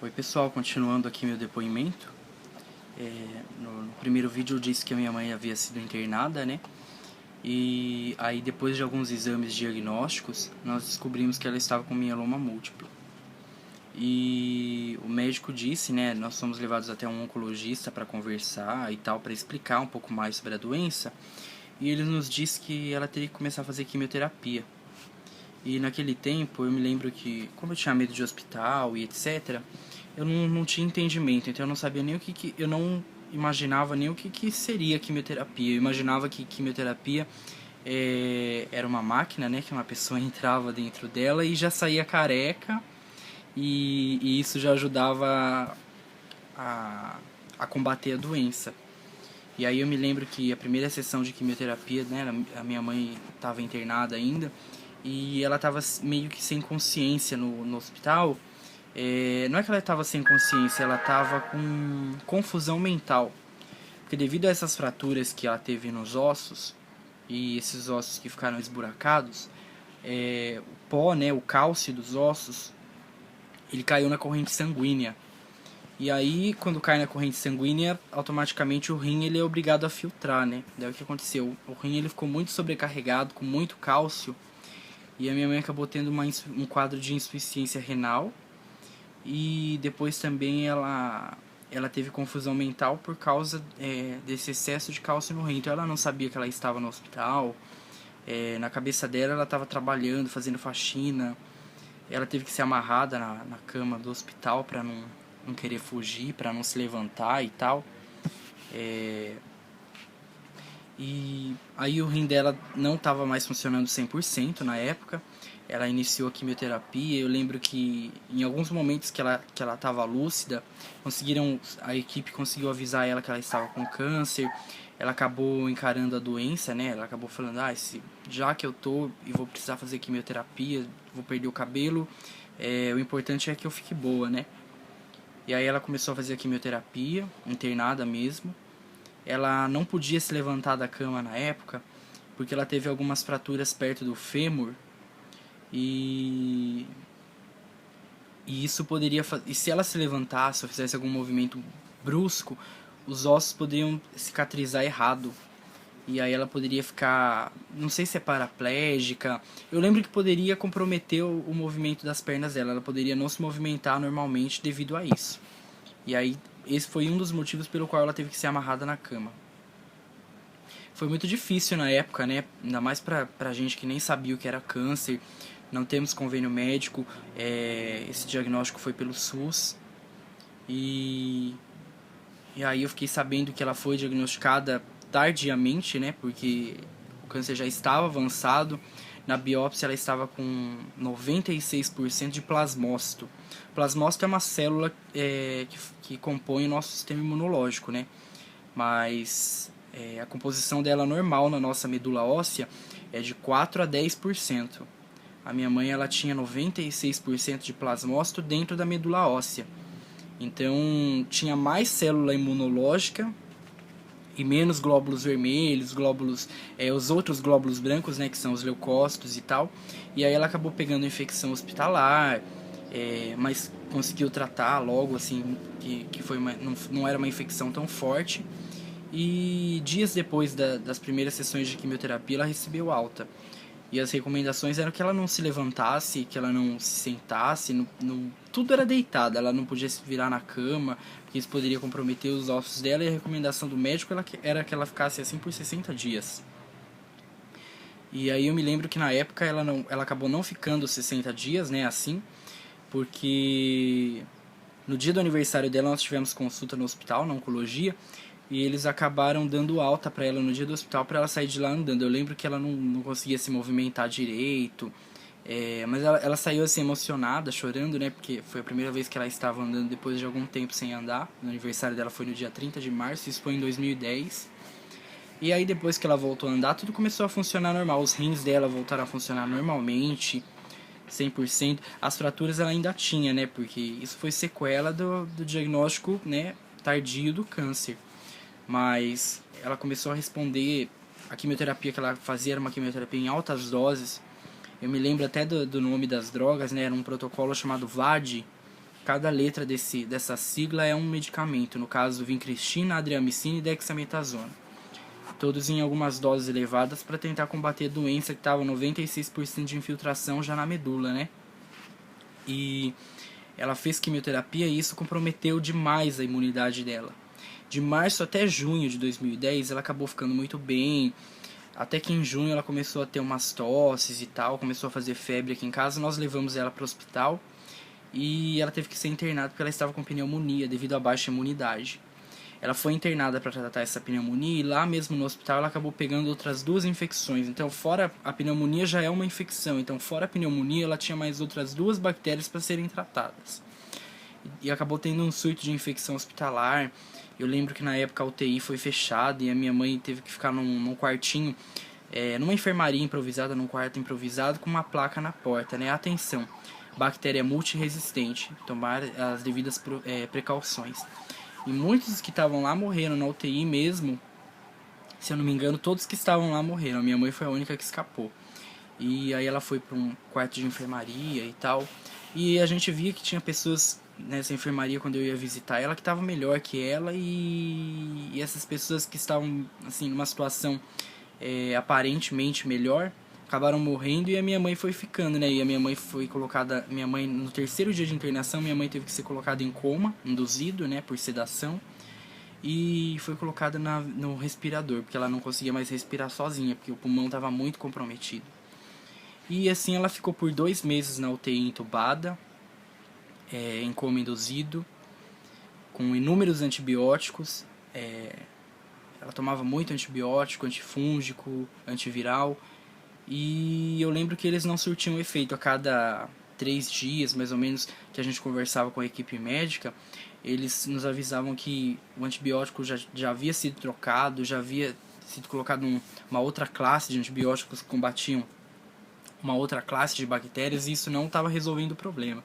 Oi pessoal, continuando aqui meu depoimento. No primeiro vídeo eu disse que a minha mãe havia sido internada, né? E aí depois de alguns exames diagnósticos, nós descobrimos que ela estava com mieloma múltiplo. E o médico disse, né, nós fomos levados até um oncologista para conversar e tal, para explicar um pouco mais sobre a doença. E ele nos disse que ela teria que começar a fazer quimioterapia. E naquele tempo eu me lembro que, como eu tinha medo de hospital e etc., eu não tinha entendimento, então eu não sabia nem eu não imaginava nem o que seria quimioterapia. Eu imaginava que quimioterapia era uma máquina, né, que uma pessoa entrava dentro dela e já saía careca, e isso já ajudava a combater a doença. E aí eu me lembro que a primeira sessão de quimioterapia, né, a minha mãe estava internada ainda, e ela estava meio que sem consciência no hospital. Não é que ela estava sem consciência, ela estava com confusão mental. Porque devido a essas fraturas que ela teve nos ossos, e esses ossos que ficaram esburacados, o pó, né, o cálcio dos ossos, ele caiu na corrente sanguínea. E aí, quando cai na corrente sanguínea, automaticamente o rim ele é obrigado a filtrar, né? Daí o que aconteceu? O rim ele ficou muito sobrecarregado, com muito cálcio, e a minha mãe acabou tendo um quadro de insuficiência renal, e depois também ela teve confusão mental por causa desse excesso de cálcio no rim. Então ela não sabia que ela estava no hospital, na cabeça dela ela estava trabalhando, fazendo faxina, ela teve que ser amarrada na cama do hospital para não querer fugir, para não se levantar e tal. E aí o rim dela não estava mais funcionando 100% na época. Ela iniciou a quimioterapia. Eu lembro que em alguns momentos que ela estava lúcida, a equipe conseguiu avisar ela que ela estava com câncer. Ela acabou encarando a doença, né? Ela acabou falando, já que eu tô e vou precisar fazer quimioterapia, vou perder o cabelo, o importante é que eu fique boa, né? E aí ela começou a fazer a quimioterapia, internada mesmo. Ela não podia se levantar da cama na época, porque ela teve algumas fraturas perto do fêmur, e isso poderia e se ela se levantasse ou fizesse algum movimento brusco, os ossos poderiam cicatrizar errado, e aí ela poderia ficar, não sei se é paraplégica. Eu lembro que poderia comprometer o movimento das pernas dela, ela poderia não se movimentar normalmente devido a isso. E aí esse foi um dos motivos pelo qual ela teve que ser amarrada na cama. Foi muito difícil na época, né? Ainda mais pra gente que nem sabia o que era câncer. Não temos convênio médico. Esse diagnóstico foi pelo SUS. E aí eu fiquei sabendo que ela foi diagnosticada tardiamente, né? Porque o câncer já estava avançado. Na biópsia ela estava com 96% de plasmócito. Plasmócito é uma célula que compõe o nosso sistema imunológico, né? Mas a composição dela normal na nossa medula óssea é de 4 a 10%. A minha mãe ela tinha 96% de plasmócito dentro da medula óssea. Então tinha mais célula imunológica e menos glóbulos vermelhos, os outros glóbulos brancos, né, que são os leucócitos e tal. E aí ela acabou pegando infecção hospitalar, mas conseguiu tratar logo, assim, que foi não era uma infecção tão forte. E dias depois das primeiras sessões de quimioterapia, ela recebeu alta. E as recomendações eram que ela não se levantasse, que ela não se sentasse, tudo era deitada, ela não podia se virar na cama, porque isso poderia comprometer os ossos dela, e a recomendação do médico era que ela ficasse assim por 60 dias. E aí eu me lembro que na época ela acabou não ficando 60 dias, né, assim, porque no dia do aniversário dela nós tivemos consulta no hospital, na oncologia, e eles acabaram dando alta pra ela no dia do hospital pra ela sair de lá andando. Eu lembro que ela não conseguia se movimentar direito, mas ela saiu assim emocionada, chorando, né? Porque foi a primeira vez que ela estava andando depois de algum tempo sem andar. O aniversário dela foi no dia 30 de março, isso foi em 2010. E aí depois que ela voltou a andar, tudo começou a funcionar normal. Os rins dela voltaram a funcionar normalmente, 100%. As fraturas ela ainda tinha, né? Porque isso foi sequela do diagnóstico, né, tardio do câncer. Mas ela começou a responder. A quimioterapia que ela fazia era uma quimioterapia em altas doses. Eu me lembro até do nome das drogas, né? Era um protocolo chamado VAD, cada letra dessa sigla é um medicamento, no caso vincristina, adriamicina e dexametasona. Todos em algumas doses elevadas para tentar combater a doença que estava 96% de infiltração já na medula, né? E ela fez quimioterapia e isso comprometeu demais a imunidade dela. De março até junho de 2010 ela acabou ficando muito bem, até que em junho ela começou a ter umas tosses e tal, começou a fazer febre aqui em casa, nós levamos ela para o hospital e ela teve que ser internada porque ela estava com pneumonia devido à baixa imunidade. Ela foi internada para tratar essa pneumonia e lá mesmo no hospital ela acabou pegando outras 2 infecções. Então, fora a pneumonia já é uma infecção, então fora a pneumonia ela tinha mais outras 2 bactérias para serem tratadas. E acabou tendo um surto de infecção hospitalar. Eu lembro que na época a UTI foi fechada e a minha mãe teve que ficar num quartinho, numa enfermaria improvisada, num quarto improvisado com uma placa na porta, né? Atenção, bactéria multiresistente, tomar as devidas precauções. E muitos que estavam lá morreram na UTI mesmo. Se eu não me engano, todos que estavam lá morreram. A minha mãe foi a única que escapou. E aí ela foi para um quarto de enfermaria e tal. E a gente via que tinha pessoas nessa enfermaria quando eu ia visitar ela que estavam melhor que ela. E essas pessoas que estavam assim numa situação aparentemente melhor acabaram morrendo e a minha mãe foi ficando, né? E a minha mãe foi colocada, no terceiro dia de internação, minha mãe teve que ser colocada em coma, induzido, né, por sedação, e foi colocada no respirador, porque ela não conseguia mais respirar sozinha, porque o pulmão estava muito comprometido. E assim ela ficou por 2 meses na UTI entubada, em coma induzido, com inúmeros antibióticos. Ela tomava muito antibiótico, antifúngico, antiviral. E eu lembro que eles não surtiam efeito. A cada 3 dias, mais ou menos, que a gente conversava com a equipe médica, eles nos avisavam que o antibiótico já havia sido trocado, já havia sido colocado uma outra classe de antibióticos que combatiam uma outra classe de bactérias, e isso não estava resolvendo o problema.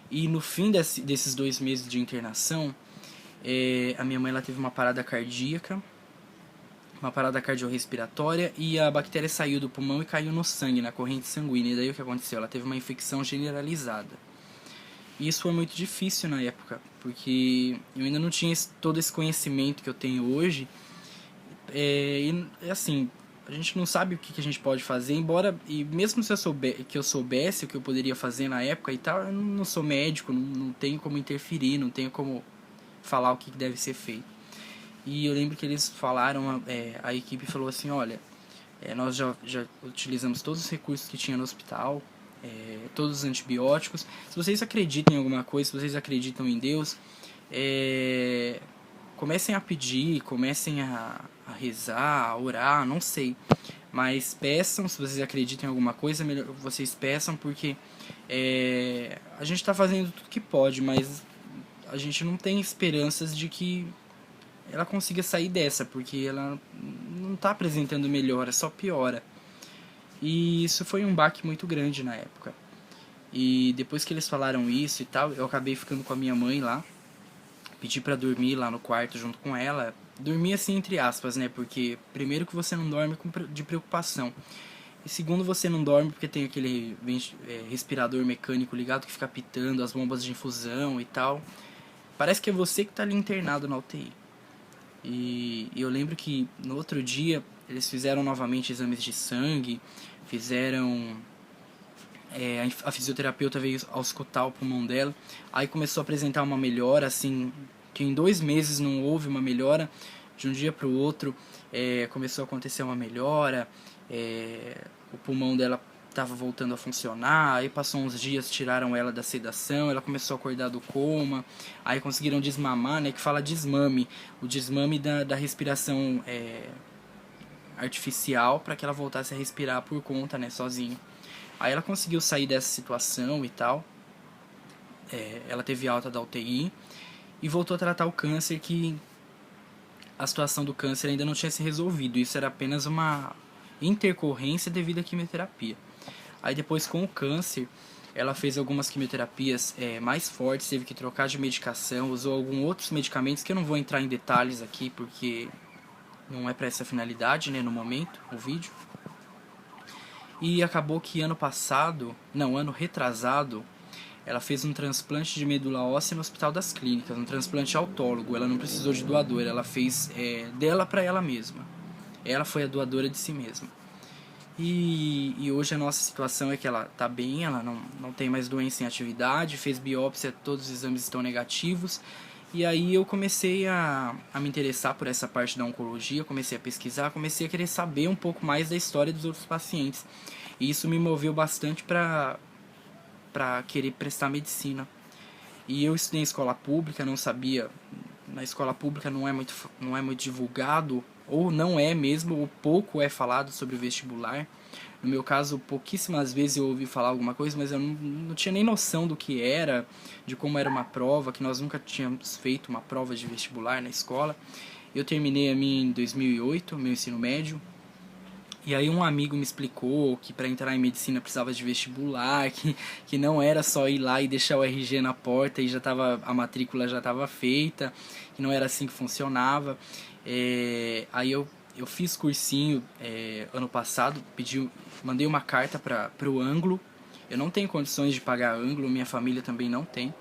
E no fim desses 2 meses de internação, a minha mãe ela teve uma parada cardíaca, uma parada cardiorrespiratória, e a bactéria saiu do pulmão e caiu no sangue, na corrente sanguínea. E daí o que aconteceu? Ela teve uma infecção generalizada. E isso foi muito difícil na época, porque eu ainda não tinha todo esse conhecimento que eu tenho hoje. E assim, a gente não sabe o que a gente pode fazer, e mesmo se eu soubesse o que eu poderia fazer na época e tal, eu não sou médico, não tenho como interferir, não tenho como falar o que deve ser feito. E eu lembro que eles falaram, a equipe falou assim, olha, nós já utilizamos todos os recursos que tinha no hospital, todos os antibióticos. Se vocês acreditam em alguma coisa, se vocês acreditam em Deus, comecem a pedir, comecem a rezar, a orar, não sei. Mas peçam, se vocês acreditam em alguma coisa, melhor vocês peçam, porque a gente está fazendo tudo que pode, mas a gente não tem esperanças de que ela consiga sair dessa, porque ela não está apresentando melhora, só piora. E isso foi um baque muito grande na época. E depois que eles falaram isso e tal, eu acabei ficando com a minha mãe lá, pedi pra dormir lá no quarto junto com ela. Dormir assim entre aspas, né, porque primeiro que você não dorme de preocupação, e segundo você não dorme porque tem aquele respirador mecânico ligado que fica pitando, as bombas de infusão e tal. Parece que é você que tá ali internado na UTI. E eu lembro que no outro dia eles fizeram novamente exames de sangue, fizeram... a fisioterapeuta veio auscultar o pulmão dela, aí começou a apresentar uma melhora, assim, que em 2 meses não houve uma melhora, de um dia para o outro começou a acontecer uma melhora, o pulmão dela estava voltando a funcionar, aí passou uns dias, tiraram ela da sedação, ela começou a acordar do coma, aí conseguiram desmamar, né, que fala desmame, o desmame da respiração artificial, para que ela voltasse a respirar por conta, né, sozinha. Aí ela conseguiu sair dessa situação e tal, ela teve alta da UTI e voltou a tratar o câncer, que a situação do câncer ainda não tinha se resolvido, isso era apenas uma intercorrência devido à quimioterapia. Aí depois, com o câncer, ela fez algumas quimioterapias mais fortes, teve que trocar de medicação, usou alguns outros medicamentos que eu não vou entrar em detalhes aqui porque não é para essa finalidade, né, no momento, o vídeo. E acabou que ano retrasado, ela fez um transplante de medula óssea no Hospital das Clínicas, um transplante autólogo. Ela não precisou de doador, ela fez dela para ela mesma. Ela foi a doadora de si mesma. E hoje a nossa situação é que ela está bem, ela não tem mais doença em atividade, fez biópsia, todos os exames estão negativos. E aí eu comecei a me interessar por essa parte da oncologia, comecei a pesquisar, comecei a querer saber um pouco mais da história dos outros pacientes. E isso me moveu bastante para querer prestar medicina. E eu estudei em escola pública, não sabia, na escola pública não é muito divulgado, ou não é mesmo, ou pouco é falado sobre o vestibular. No meu caso, pouquíssimas vezes eu ouvi falar alguma coisa, mas eu não tinha nem noção do que era, de como era uma prova, que nós nunca tínhamos feito uma prova de vestibular na escola. Eu terminei a minha em 2008, meu ensino médio. E aí um amigo me explicou que para entrar em medicina precisava de vestibular, que não era só ir lá e deixar o RG na porta e a matrícula já estava feita, que não era assim que funcionava. Aí eu fiz cursinho ano passado, mandei uma carta para o Anglo. Eu não tenho condições de pagar Anglo, minha família também não tem.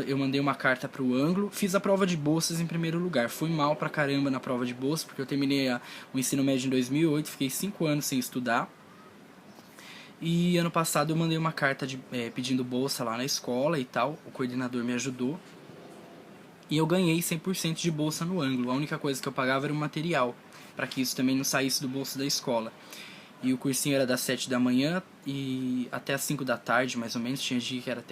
Eu mandei uma carta para o Anglo, fiz a prova de bolsas em primeiro lugar. Fui mal pra caramba na prova de bolsa, porque eu terminei o ensino médio em 2008, fiquei 5 anos sem estudar. E ano passado eu mandei uma carta pedindo bolsa lá na escola e tal, o coordenador me ajudou. E eu ganhei 100% de bolsa no Anglo. A única coisa que eu pagava era o material, para que isso também não saísse do bolso da escola. E o cursinho era das 7 da manhã e até as 5 da tarde, mais ou menos. Tinha dia que era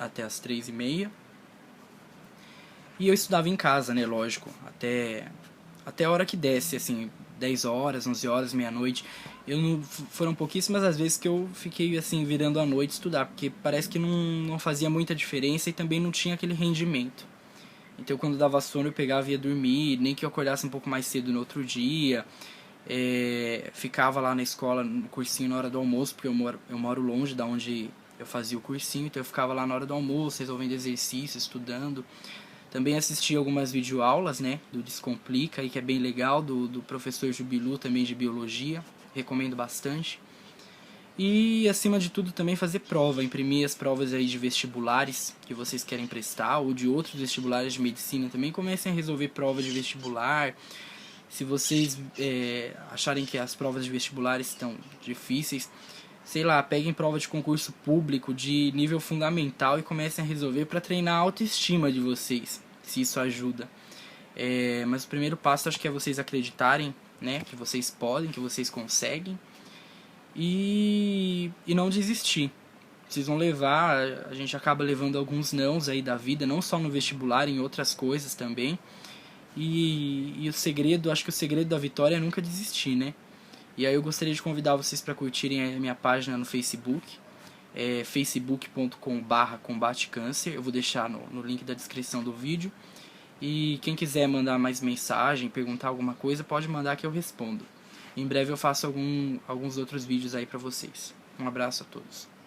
até as 3h30. E eu estudava em casa, né, lógico. Até a hora que desse, assim, 10 horas, 11 horas, meia-noite. Foram pouquíssimas as vezes que eu fiquei, assim, virando a noite estudar. Porque parece que não fazia muita diferença e também não tinha aquele rendimento. Então quando dava sono eu pegava e ia dormir. Nem que eu acordasse um pouco mais cedo no outro dia. Ficava lá na escola, no cursinho, na hora do almoço, porque eu moro longe da onde eu fazia o cursinho, então eu ficava lá na hora do almoço, resolvendo exercício, estudando. Também assisti algumas videoaulas, né, do Descomplica, aí, que é bem legal, do professor Jubilu, também de biologia, recomendo bastante. E, acima de tudo, também fazer prova, imprimir as provas aí de vestibulares que vocês querem prestar, ou de outros vestibulares de medicina também. Comecem a resolver prova de vestibular. Se vocês acharem que as provas de vestibular estão difíceis, sei lá, peguem prova de concurso público de nível fundamental e comecem a resolver para treinar a autoestima de vocês, se isso ajuda. Mas o primeiro passo acho que é vocês acreditarem, né, que vocês podem, que vocês conseguem e não desistir. Vocês vão levar, a gente acaba levando alguns nãos aí da vida, não só no vestibular, em outras coisas também. E o segredo, acho que o segredo da vitória é nunca desistir, né? E aí eu gostaria de convidar vocês para curtirem a minha página no Facebook, facebook.com/combatecâncer. Eu vou deixar no link da descrição do vídeo. E quem quiser mandar mais mensagem, perguntar alguma coisa, pode mandar que eu respondo. Em breve eu faço alguns outros vídeos aí para vocês. Um abraço a todos.